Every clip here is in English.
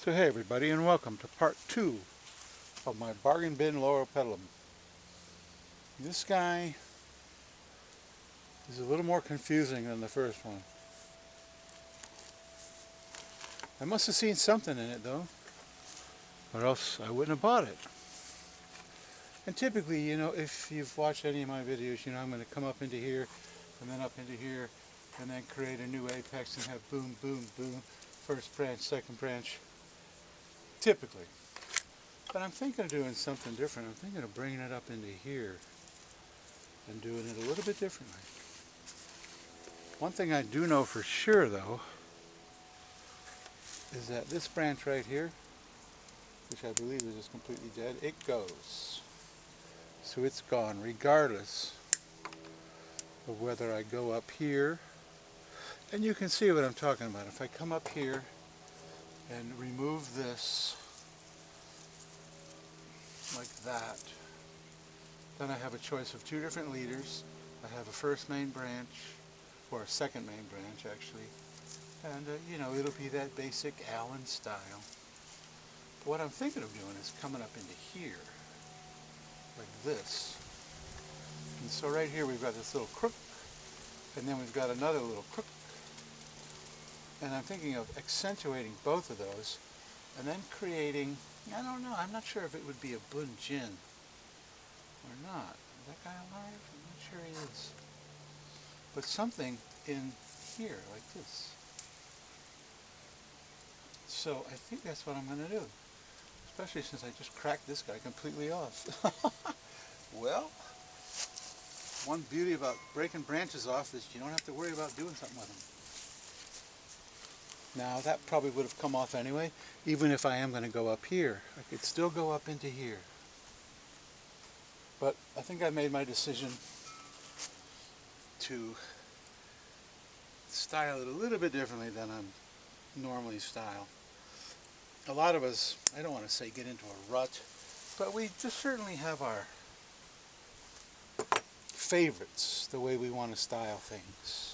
So hey everybody, and welcome to part 2 of my bargain bin Loropetalum. This guy is a little more confusing than the first one. I must have seen something in it though, or else I wouldn't have bought it. And typically, if you've watched any of my videos, I'm going to come up into here and then up into here and then create a new apex and have boom, boom, boom, first branch, second branch, typically. But I'm thinking of doing something different. I'm thinking of bringing it up into here and doing it a little bit differently. One thing I do know for sure though is that this branch right here, which I believe is just completely dead, it goes. So it's gone regardless of whether I go up here. And you can see what I'm talking about. If I come up here and remove this like that, then I have a choice of two different leaders. I have a first main branch, or a second main branch actually, and it'll be that basic Allen style. But what I'm thinking of doing is coming up into here like this. And so right here we've got this little crook, and then we've got another little crook, and I'm thinking of accentuating both of those and then creating, I don't know, I'm not sure if it would be a bunjin or not. Is that guy alive? I'm not sure he is. But something in here like this. So I think that's what I'm going to do, especially since I just cracked this guy completely off. Well, one beauty about breaking branches off is you don't have to worry about doing something with them. Now that probably would have come off anyway, even if I am going to go up here. I could still go up into here. But I think I made my decision to style it a little bit differently than I normally style. A lot of us, I don't want to say get into a rut, but we just certainly have our favorites, the way we want to style things.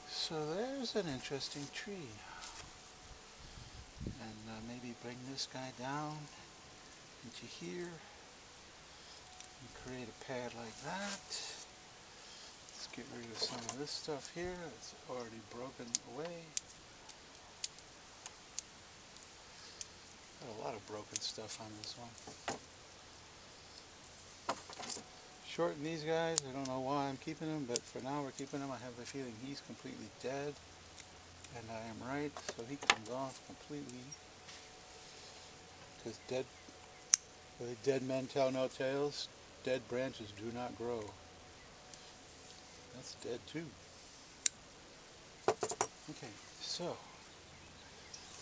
So there's an interesting tree. And maybe bring this guy down into here and create a pad like that. Let's get rid of some of this stuff here that's already broken away. Got a lot of broken stuff on this one. Shorten these guys. I don't know why I'm keeping them, but for now we're keeping him. I have the feeling he's completely dead, and I am right, so he comes off completely. Because dead men tell no tales. Dead branches do not grow. That's dead too. Okay, so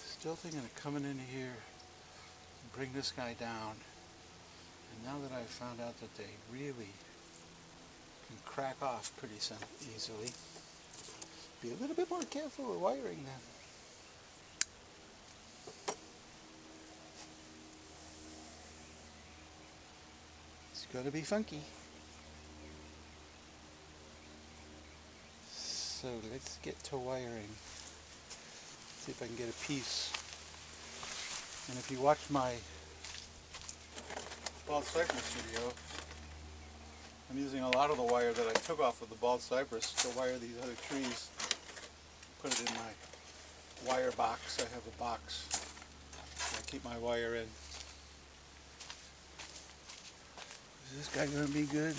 still thinking of coming into here and bring this guy down. And now that I've found out that they really can crack off pretty easily, be a little bit more careful with wiring them. It's going to be funky. So let's get to wiring. See if I can get a piece. And if you watch my bald cypress video, I'm using a lot of the wire that I took off of the bald cypress to wire these other trees. Put it in my wire box. I have a box I keep my wire in. Is this guy going to be good?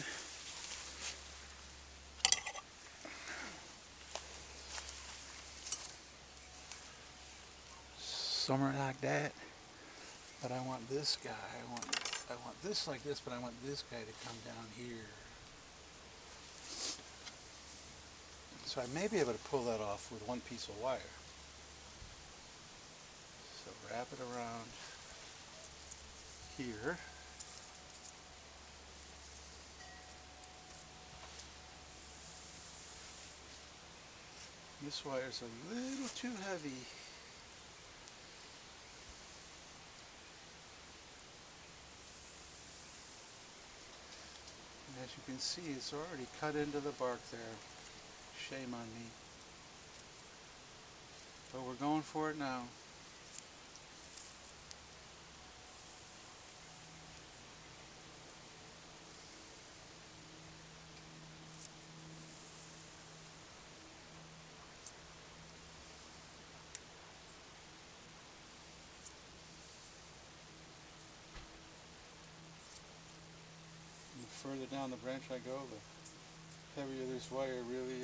Somewhere like that. But I want this guy. I want this like this, but I want this guy to come down here. So I may be able to pull that off with one piece of wire. So wrap it around here. This wire's a little too heavy. And as you can see, it's already cut into the bark there. Shame on me. But we're going for it now. down the branch I go, the heavier this wire really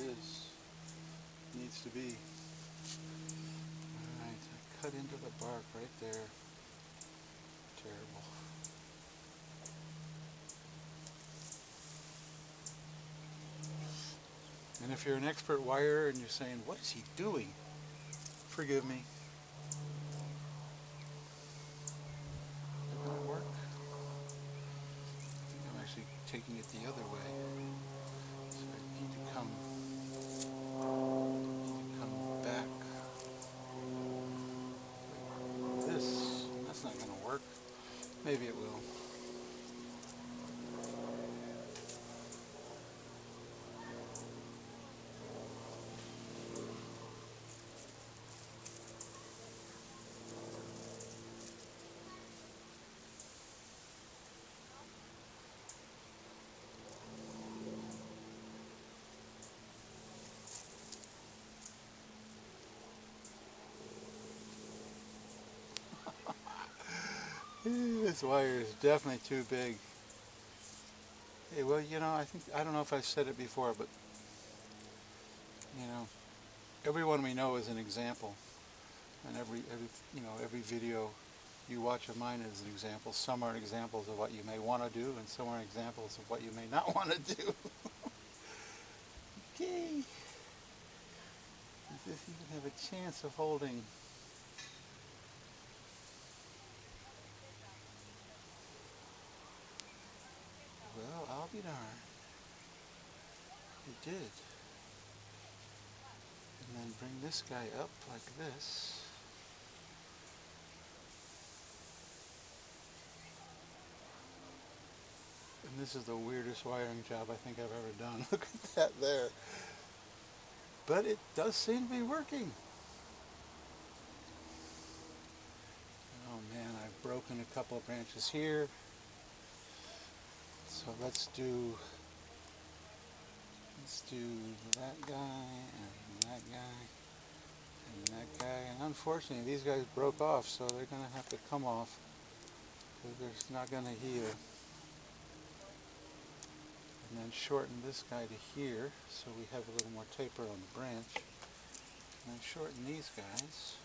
needs to be. Alright, I cut into the bark right there. Terrible. And if you're an expert wirer and you're saying, what is he doing? Forgive me. Is that going to work? I think I'm actually taking it the other way. So I need to come back like this. That's not going to work. Maybe it will. This wire is definitely too big. Hey, well, you know, I don't know if I've said it before, but, you know, everyone we know is an example. And every video you watch of mine is an example. Some are examples of what you may want to do, and some are examples of what you may not want to do. Okay. Does this even have a chance of holding? Well, I'll be darned. It did. And then bring this guy up like this. And this is the weirdest wiring job I think I've ever done. Look at that there. But it does seem to be working. Oh man, I've broken a couple of branches here. So let's do that guy and that guy and that guy. And unfortunately these guys broke off, so they're going to have to come off because they're not going to heal. And then shorten this guy to here so we have a little more taper on the branch. And then shorten these guys.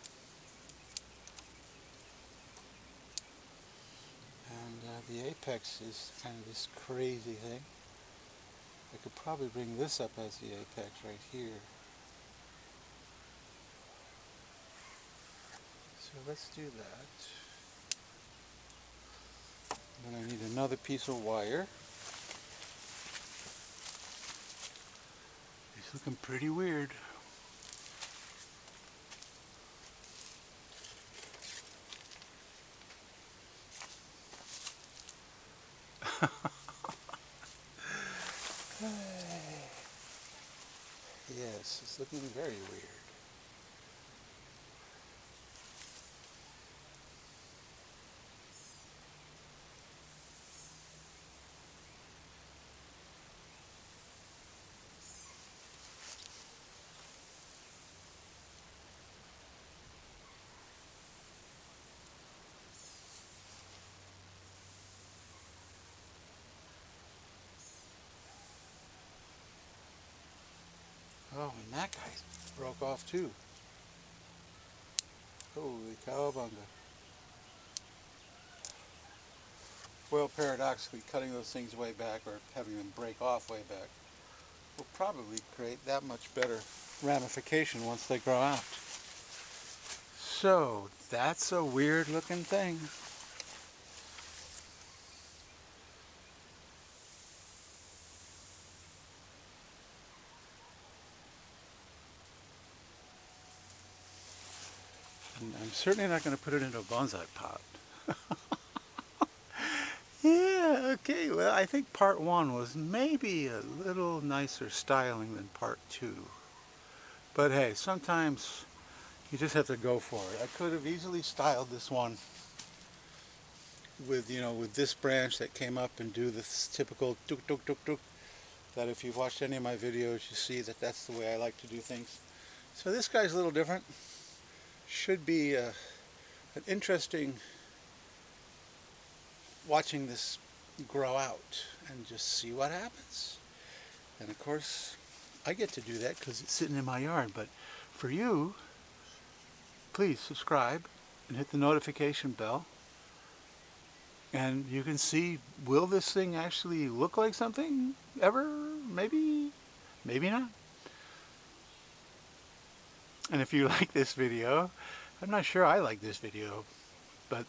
And the apex is kind of this crazy thing. I could probably bring this up as the apex right here. So let's do that. Then I need another piece of wire. It's looking pretty weird. Yes, it's looking very weird. Oh, and that guy broke off too. Holy cowabunga. Well, paradoxically, cutting those things way back or having them break off way back will probably create that much better ramification once they grow out. So, that's a weird looking thing. And I'm certainly not going to put it into a bonsai pot. Yeah, okay, well, I think part one was maybe a little nicer styling than part two. But hey, sometimes you just have to go for it. I could have easily styled this one with, with this branch that came up and do this typical tuk tuk tuk tuk. That if you've watched any of my videos, you see that that's the way I like to do things. So this guy's a little different. Should be an interesting watching this grow out and just see what happens. And of course, I get to do that because it's sitting in my yard. But for you, please subscribe and hit the notification bell. And you can see, will this thing actually look like something ever? Maybe, maybe not. And if you like this video, I'm not sure I like this video, but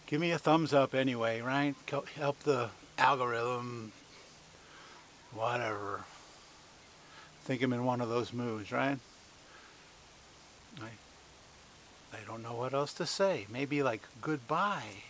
give me a thumbs up anyway, right? Help the algorithm, whatever. I think I'm in one of those moods, right? I don't know what else to say. Maybe like goodbye.